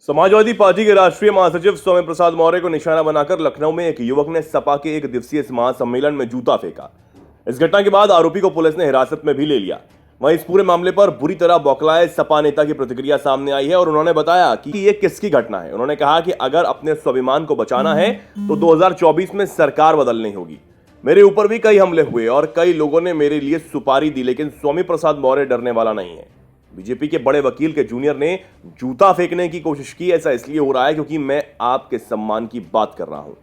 Samajwadi party के राष्ट्रीय महासचिव स्वामी प्रसाद मौर्य को निशाना बनाकर लखनऊ में एक युवक ने सपा के एक दिवसीय महासम्मेलन में जूता फेंका। इस घटना के बाद आरोपी को पुलिस ने हिरासत में भी ले लिया। वहीं इस पूरे मामले पर बुरी तरह बौखलाए सपा नेता की प्रतिक्रिया सामने आई है और उन्होंने बताया कि ये किसकी घटना है। उन्होंने कहा कि अगर अपने स्वाभिमान को बचाना है तो 2024 में सरकार बदलनी होगी। मेरे ऊपर भी कई हमले हुए और कई लोगों ने मेरे लिए सुपारी दी, लेकिन स्वामी प्रसाद मौर्य डरने वाला नहीं है। बीजेपी के बड़े वकील के जूनियर ने जूता फेंकने की कोशिश की। ऐसा इसलिए हो रहा है क्योंकि मैं आपके सम्मान की बात कर रहा हूं।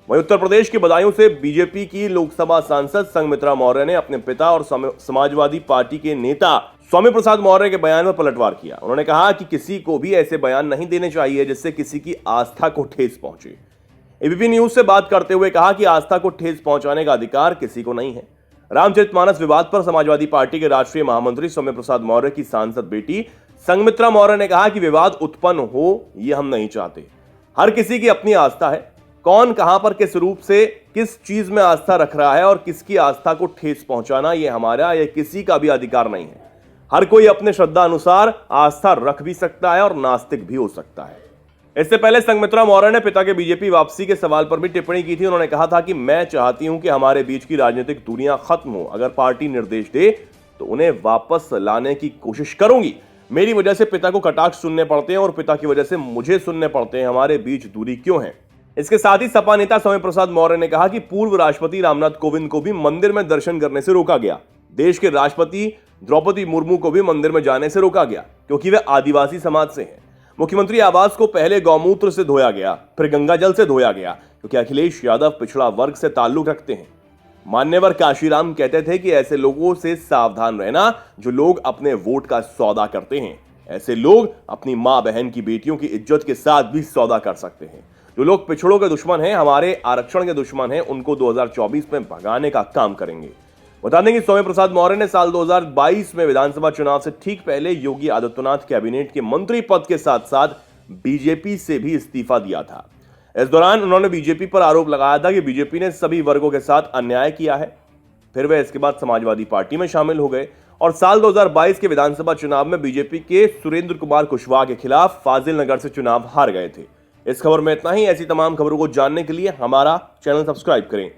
वहीं उत्तर प्रदेश के बदायूं से बीजेपी की लोकसभा सांसद संघमित्रा मौर्य ने अपने पिता और समाजवादी पार्टी के नेता स्वामी प्रसाद मौर्य के बयान पर पलटवार किया। उन्होंने कहा कि किसी को भी ऐसे बयान नहीं देने चाहिए जिससे किसी की आस्था को ठेस पहुंचे। एबीपी न्यूज से बात करते हुए कहा कि आस्था को ठेस पहुंचाने का अधिकार किसी को नहीं है। रामचरितमानस विवाद पर समाजवादी पार्टी के राष्ट्रीय महामंत्री स्वामी प्रसाद मौर्य की सांसद बेटी संघमित्रा मौर्य ने कहा कि विवाद उत्पन्न हो ये हम नहीं चाहते। हर किसी की अपनी आस्था है। कौन कहां पर किस रूप से किस चीज में आस्था रख रहा है और किसकी आस्था को ठेस पहुंचाना ये हमारा या किसी का भी अधिकार नहीं है। हर कोई अपने श्रद्धा अनुसार आस्था रख भी सकता है और नास्तिक भी हो सकता है। इससे पहले संघमित्रा मौर्य ने पिता के बीजेपी वापसी के सवाल पर भी टिप्पणी की थी। उन्होंने कहा था कि मैं चाहती हूं कि हमारे बीच की राजनीतिक दूरियां खत्म हो। अगर पार्टी निर्देश दे तो उन्हें वापस लाने की कोशिश करूंगी। मेरी वजह से पिता को कटाक्ष सुनने पड़ते हैं और पिता की वजह से मुझे सुनने पड़ते हैं। हमारे बीच दूरी क्यों है? इसके साथ ही सपा नेता स्वामी प्रसाद मौर्य ने कहा कि पूर्व राष्ट्रपति रामनाथ कोविंद को भी मंदिर में दर्शन करने से रोका गया। देश के राष्ट्रपति द्रौपदी मुर्मू को भी मंदिर में जाने से रोका गया क्योंकि वे आदिवासी समाज से हैं। मुख्यमंत्री आवास को पहले गौमूत्र से धोया गया, फिर गंगा जल से धोया गया क्योंकि अखिलेश यादव पिछड़ा वर्ग से ताल्लुक रखते हैं। मान्यवर काशीराम कहते थे कि ऐसे लोगों से सावधान रहना जो लोग अपने वोट का सौदा करते हैं। ऐसे लोग अपनी मां बहन की बेटियों की इज्जत के साथ भी सौदा कर सकते हैं। जो लोग पिछड़ों के दुश्मन हैं, हमारे आरक्षण के दुश्मन हैं, उनको 2024 में भगाने का काम करेंगे। बता दें कि स्वामी प्रसाद मौर्य ने साल 2022 में विधानसभा चुनाव से ठीक पहले योगी आदित्यनाथ कैबिनेट के मंत्री पद के साथ साथ बीजेपी से भी इस्तीफा दिया था। इस दौरान उन्होंने बीजेपी पर आरोप लगाया था कि बीजेपी ने सभी वर्गों के साथ अन्याय किया है। फिर वे इसके बाद समाजवादी पार्टी में शामिल हो गए और साल 2022 के विधानसभा चुनाव में बीजेपी के सुरेंद्र कुमार कुशवाहा के खिलाफ फाजिल नगर से चुनाव हार गए थे। इस खबर में इतना ही। ऐसी तमाम खबरों को जानने के लिए हमारा चैनल सब्सक्राइब करें।